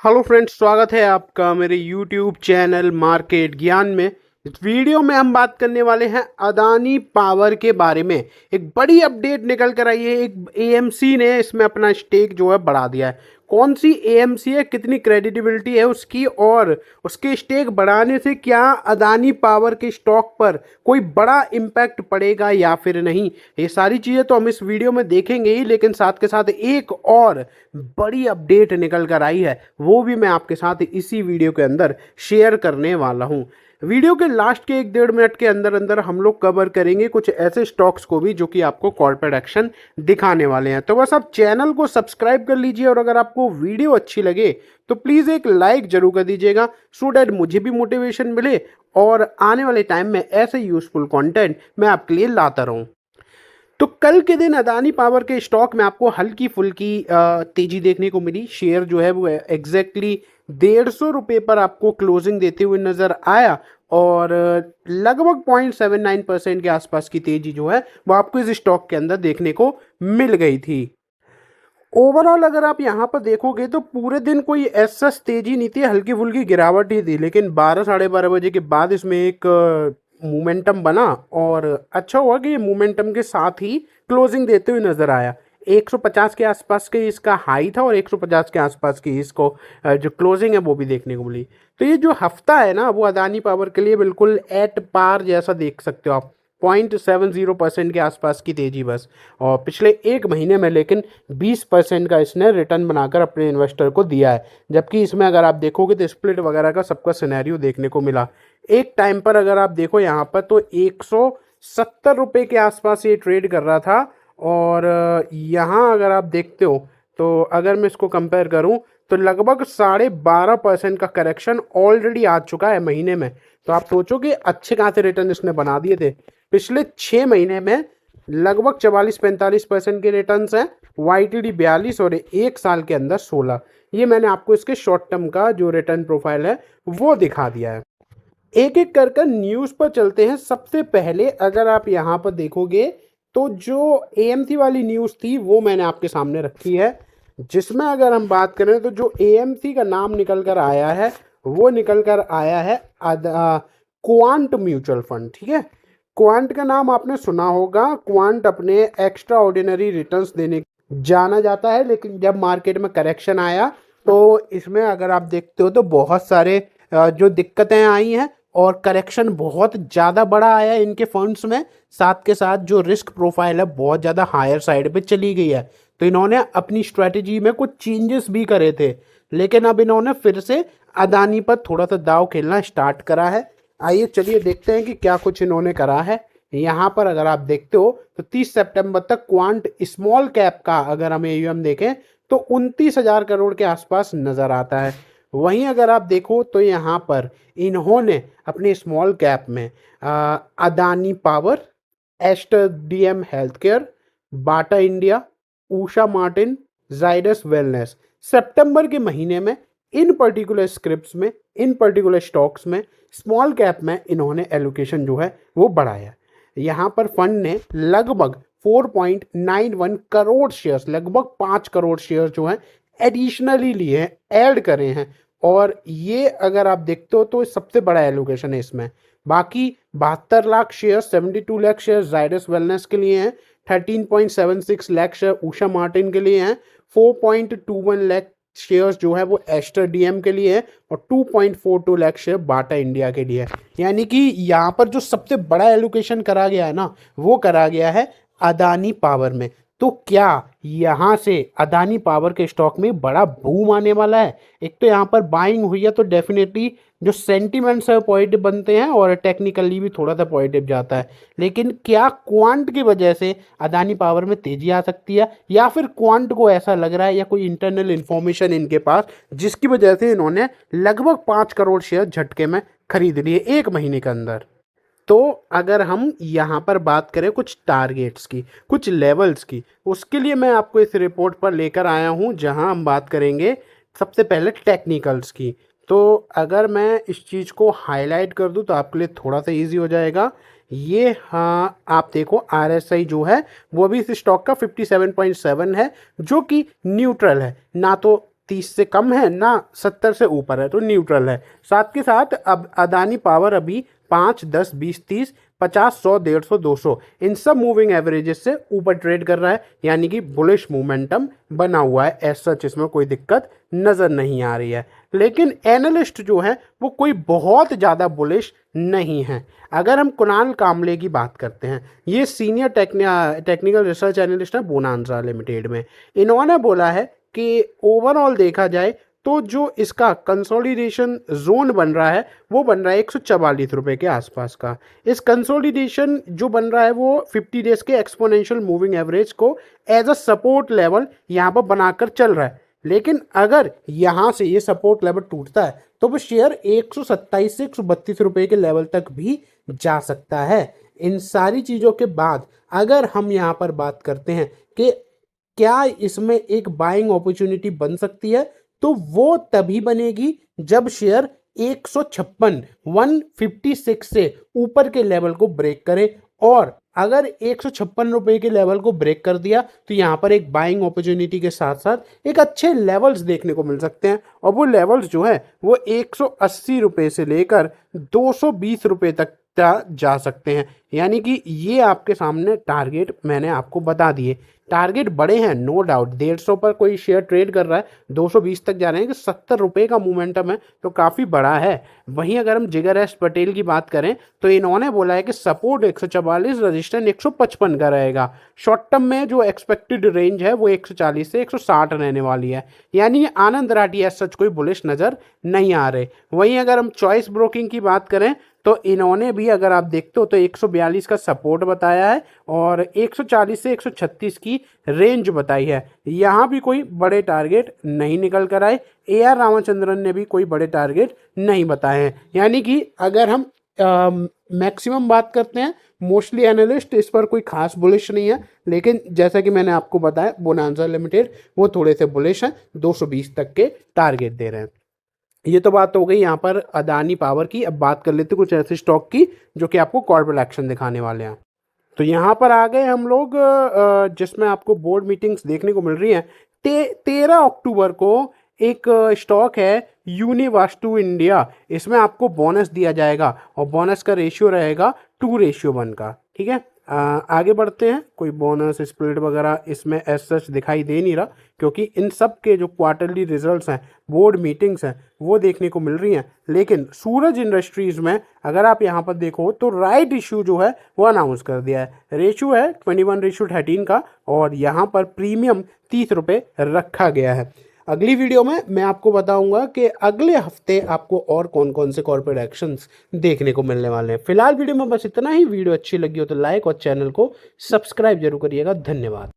Hello friends, स्वागत है आपका मेरे यूट्यूब चैनल मार्केट ज्ञान में। इस वीडियो में हम बात करने वाले हैं अदानी पावर के बारे में। एक बड़ी अपडेट निकल कर आई है। एक एएमसी ने इसमें अपना स्टेक जो है बढ़ा दिया है। कौन सी एएमसी है, कितनी क्रेडिबिलिटी है उसकी, और उसके स्टेक बढ़ाने से क्या अदानी पावर के स्टॉक पर कोई बड़ा इम्पैक्ट पड़ेगा या फिर नहीं, ये सारी चीज़ें तो हम इस वीडियो में देखेंगे ही। लेकिन साथ के साथ एक और बड़ी अपडेट निकल कर आई है, वो भी मैं आपके साथ इसी वीडियो के अंदर शेयर करने वाला हूँ। वीडियो के लास्ट के 1-1.5 मिनट के अंदर अंदर हम लोग कवर करेंगे कुछ ऐसे स्टॉक्स को भी जो कि आपको कॉर्पोरेट एक्शन दिखाने वाले हैं। तो बस आप चैनल को सब्सक्राइब कर लीजिए, और अगर आपको वीडियो अच्छी लगे तो प्लीज़ एक लाइक जरूर कर दीजिएगा, सो डैट मुझे भी मोटिवेशन मिले और आने वाले टाइम में ऐसे यूजफुल कंटेंट मैं आपके लिए लाता रहूँ। तो कल के दिन अदानी पावर के स्टॉक में आपको हल्की फुल्की तेजी देखने को मिली। शेयर जो है वो एग्जैक्टली 150 रुपये पर आपको क्लोजिंग देते हुए नजर आया, और लगभग 0.79% के आसपास की तेजी जो है वो आपको इस स्टॉक के अंदर देखने को मिल गई थी। ओवरऑल अगर आप यहाँ पर देखोगे तो पूरे दिन कोई ऐसा तेजी नहीं थी, हल्की फुल्की गिरावट ही थी। लेकिन 12-12:30 बजे के बाद इसमें एक मोमेंटम बना, और अच्छा हुआ कि ये मोमेंटम के साथ ही क्लोजिंग देते हुए नजर आया। 150 के आसपास के इसका हाई था, और 150 के आसपास की इसको जो क्लोजिंग है वो भी देखने को मिली। तो ये जो हफ्ता है ना, वो अदानी पावर के लिए बिल्कुल एट पार जैसा देख सकते हो आप। 0.70% के आसपास की तेजी बस। और पिछले एक महीने में लेकिन 20% का इसने रिटर्न बनाकर अपने इन्वेस्टर को दिया है। जबकि इसमें अगर आप देखोगे तो स्प्लिट वगैरह का सबका सिनेरियो देखने को मिला। एक टाइम पर अगर आप देखो यहाँ पर तो 170 रुपये के आसपास ये ट्रेड कर रहा था। और यहाँ अगर आप देखते हो तो अगर मैं इसको कंपेयर करूँ तो लगभग 12.5% का करेक्शन ऑलरेडी आ चुका है महीने में। तो आप सोचो कि अच्छे खासे रिटर्न इसने बना दिए थे। पिछले 6 महीने में लगभग 44-45% के रिटर्न हैं। YTD 42 और एक साल के अंदर 16। ये मैंने आपको इसके शॉर्ट टर्म का जो रिटर्न प्रोफाइल है वो दिखा दिया है। एक एक कर न्यूज़ पर चलते हैं। सबसे पहले अगर आप यहाँ पर देखोगे तो जो एएमसी वाली न्यूज़ थी वो मैंने आपके सामने रखी है, जिसमें अगर हम बात करें तो जो एएमसी का नाम निकल कर आया है वो निकल कर आया है क्वांट म्यूचुअल फंड। ठीक है, क्वांट का नाम आपने सुना होगा। क्वांट अपने एक्स्ट्रा ऑर्डिनरी रिटर्न्स देने जाना जाता है, लेकिन जब मार्केट में करेक्शन आया तो इसमें अगर आप देखते हो तो बहुत सारे जो दिक्कतें आई हैं, और करेक्शन बहुत ज़्यादा बड़ा आया है इनके फंड्स में। साथ के साथ जो रिस्क प्रोफाइल है बहुत ज़्यादा हायर साइड पे चली गई है। तो इन्होंने अपनी स्ट्रेटजी में कुछ चेंजेस भी करे थे, लेकिन अब इन्होंने फिर से अदानी पर थोड़ा सा दाव खेलना स्टार्ट करा है। आइए चलिए देखते हैं कि क्या कुछ इन्होंने करा है। यहाँ पर अगर आप देखते हो तो 30 सितंबर तक क्वांट स्मॉल कैप का अगर हम AUM देखें तो 29,000 करोड़ के आसपास नज़र आता है। वहीं अगर आप देखो तो यहाँ पर इन्होंने अपने स्मॉल कैप में Adani power, Aster DM health care, Bata India, Usha Martin, Zydus wellness, सितंबर के महीने में इन पर्टिकुलर स्क्रिप्ट्स में, इन पर्टिकुलर स्टॉक्स में, स्मॉल कैप में इन्होंने एलोकेशन जो है वो बढ़ाया। यहाँ पर फंड ने लगभग 4.91 करोड़ शेयर्स, लगभग 5 करोड़ शेयर जो हैं एडिशनली लिए हैं, ऐड करे हैं। और ये अगर आप देखते हो तो सबसे बड़ा एलोकेशन है इसमें। बाकी 72 lakh share, 72 lakh share Zydus wellness के लिए हैं, 13.76 लाख शेयर उषा मार्टिन के लिए हैं, 4.21 लाख शेयर्स जो है वो एस्टर DM के लिए है, और 2.42 लाख शेयर बाटा इंडिया के लिए है। यानी कि यहाँ पर जो सबसे बड़ा एलोकेशन करा गया है ना, वो करा गया है अदानी पावर में। तो क्या यहाँ से अदानी पावर के स्टॉक में बड़ा बूम आने वाला है? एक तो यहाँ पर बाइंग हुई है तो डेफिनेटली जो सेंटिमेंट्स है पॉजिटिव बनते हैं, और टेक्निकली भी थोड़ा सा पॉजिटिव जाता है। लेकिन क्या क्वांट की वजह से अदानी पावर में तेजी आ सकती है, या फिर क्वांट को ऐसा लग रहा है या कोई इंटरनल इन्फॉर्मेशन इनके पास जिसकी वजह से इन्होंने लगभग 5 करोड़ शेयर झटके में खरीद लिए एक महीने के अंदर? तो अगर हम यहाँ पर बात करें कुछ टारगेट्स की, कुछ लेवल्स की, उसके लिए मैं आपको इस रिपोर्ट पर लेकर आया हूँ, जहाँ हम बात करेंगे सबसे पहले टेक्निकल्स की। तो अगर मैं इस चीज़ को हाईलाइट कर दूँ तो आपके लिए थोड़ा सा इजी हो जाएगा। ये हाँ, आप देखो RSI जो है वो भी इस स्टॉक का 57.7 है, जो कि न्यूट्रल है, ना तो 30 से कम है ना 70 से ऊपर है, तो न्यूट्रल है। साथ के साथ अब अदानी पावर अभी 5, 10, 20, 30, 50, 100, 150, 200 इन सब मूविंग एवरेजेस से ऊपर ट्रेड कर रहा है, यानी कि बुलिश मोमेंटम बना हुआ है। एज सच इसमें कोई दिक्कत नज़र नहीं आ रही है। लेकिन एनालिस्ट जो है वो कोई बहुत ज़्यादा बुलिश नहीं है। अगर हम कुणाल कामले की बात करते हैं, ये सीनियर टेक्निकल रिसर्च एनालिस्ट है बोनांजा लिमिटेड में। इन्होंने बोला है कि ओवरऑल देखा जाए तो जो इसका कंसोलिडेशन जोन बन रहा है वो बन रहा है 144 रुपये के आसपास का। इस कंसोलिडेशन जो बन रहा है वो 50 डेज के एक्सपोनेंशियल मूविंग एवरेज को एज अ सपोर्ट लेवल यहाँ पर बनाकर चल रहा है। लेकिन अगर यहाँ से ये सपोर्ट लेवल टूटता है तो वो शेयर 127 से 132 रुपये के लेवल तक भी जा सकता है। इन सारी चीज़ों के बाद अगर हम यहाँ पर बात करते हैं कि क्या इसमें एक बाइंग अपॉर्चुनिटी बन सकती है, तो वो तभी बनेगी जब शेयर 156 156 से ऊपर के लेवल को ब्रेक करे। और अगर 156 रुपये के लेवल को ब्रेक कर दिया तो यहाँ पर एक बाइंग अपॉर्चुनिटी के साथ साथ एक अच्छे लेवल्स देखने को मिल सकते हैं। और वो लेवल्स जो है वो 180 रुपये से लेकर 220 रुपये तक जा सकते हैं। यानी कि ये आपके सामने टारगेट मैंने आपको बता दिए। टारगेट बड़े हैं नो डाउट। 150 पर कोई शेयर ट्रेड कर रहा है, 220 तक जा रहे हैं, कि 70 रुपये का मोमेंटम है तो काफ़ी बड़ा है। वहीं अगर हम जिगर एस पटेल की बात करें तो इन्होंने बोला है कि सपोर्ट 144, रजिस्टेंस 155 का रहेगा। शॉर्ट टर्म में जो एक्सपेक्टेड रेंज है वो 140 से 160 रहने वाली है। यानी आनंद राठी एज सच कोई बुलिश नज़र नहीं आ रहे। वहीं अगर हम चॉइस ब्रोकिंग की बात करें तो इन्होंने भी अगर आप देखते हो तो 142 का सपोर्ट बताया है और 140 से 136 की रेंज बताई है। यहाँ भी कोई बड़े टारगेट नहीं निकल कर आए। AR रामचंद्रन ने भी कोई बड़े टारगेट नहीं बताए हैं। यानी कि अगर हम मैक्सिमम बात करते हैं, मोस्टली एनालिस्ट इस पर कोई खास बुलिश नहीं है। लेकिन जैसा कि मैंने आपको बताया बोनांजा लिमिटेड वो थोड़े से बुलिश हैं, 220 तक के टारगेट दे रहे हैं। ये तो बात हो गई यहाँ पर अदानी पावर की। अब बात कर लेते कुछ ऐसे स्टॉक की जो कि आपको कॉर्पोरेट एक्शन दिखाने वाले हैं। तो यहाँ पर आ गए हम लोग जिसमें आपको बोर्ड मीटिंग्स देखने को मिल रही हैं। 13 अक्टूबर को एक स्टॉक है यूनिवास्तु इंडिया, इसमें आपको बोनस दिया जाएगा और बोनस का रेशियो रहेगा 2:1 का। ठीक है, आगे बढ़ते हैं। कोई बोनस स्प्लिट वगैरह इसमें एज सच दिखाई दे नहीं रहा, क्योंकि इन सब के जो क्वार्टरली रिजल्ट्स हैं, बोर्ड मीटिंग्स हैं, वो देखने को मिल रही हैं। लेकिन सूरज इंडस्ट्रीज़ में अगर आप यहाँ पर देखो तो राइट इशू जो है वो अनाउंस कर दिया है। रेशियो है 21:13 का और यहाँ पर प्रीमियम 30 रुपये रखा गया है। अगली वीडियो में मैं आपको बताऊंगा कि अगले हफ्ते आपको और कौन कौन से कॉर्पोरेट एक्शंस देखने को मिलने वाले हैं। फिलहाल वीडियो में बस इतना ही। वीडियो अच्छी लगी हो तो लाइक और चैनल को सब्सक्राइब जरूर करिएगा। धन्यवाद।